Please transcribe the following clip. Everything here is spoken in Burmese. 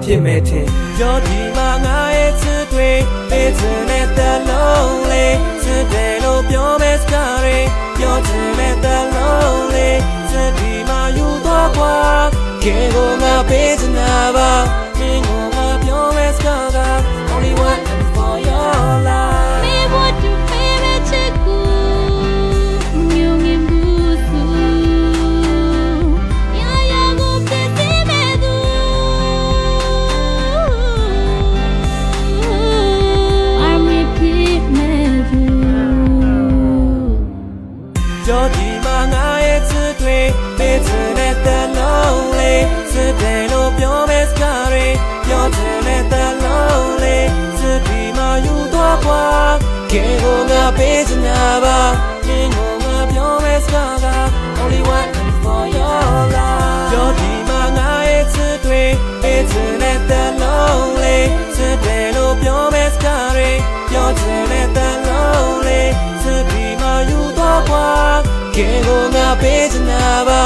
ဖြစ်မဲ့တင်ပြောဒီမှာငါရဲ့ချစ်တွေပေးချင်တဲ့တလုံးလေးချစ်တယ်လို့ပြောမဲ့စကားတွေပြောချင်တဲ့တလုံးလေးချစ်ဒီမှာယူတော့ကွာကေကိုငါပေးချင်တာပါမင်းကိုငါပြောမဲ့စကားက only one and for your life Me what you baby chiku Myungin busu Ya ya go pete medu Army pit medu ပြောဒီမှာငါရဲ့ချစ်တွေပေးချင်တဲ့တလုံးလေးချစ်တယ်လို့ပြောမဲ့စကားတွေပြောချင်တဲ့တလုံးလေးချစ်ဒီမှာယူတော့ကွာကေကိုငါပေးချင်တာပါမင်းကိုငါပြောမဲ့စကားက only one and for your life ပြောဒီမှာငါရဲ့ချစ်တွေပေးချင်တဲ့တလုံးလေးချစ်တယ်လို့ပြောမဲ့စကားတွေပြောချင်တဲ့တလုံးလေးချစ်ဒီမှာယူတော့ကွာကေကိုငါပေးချင်တာပါ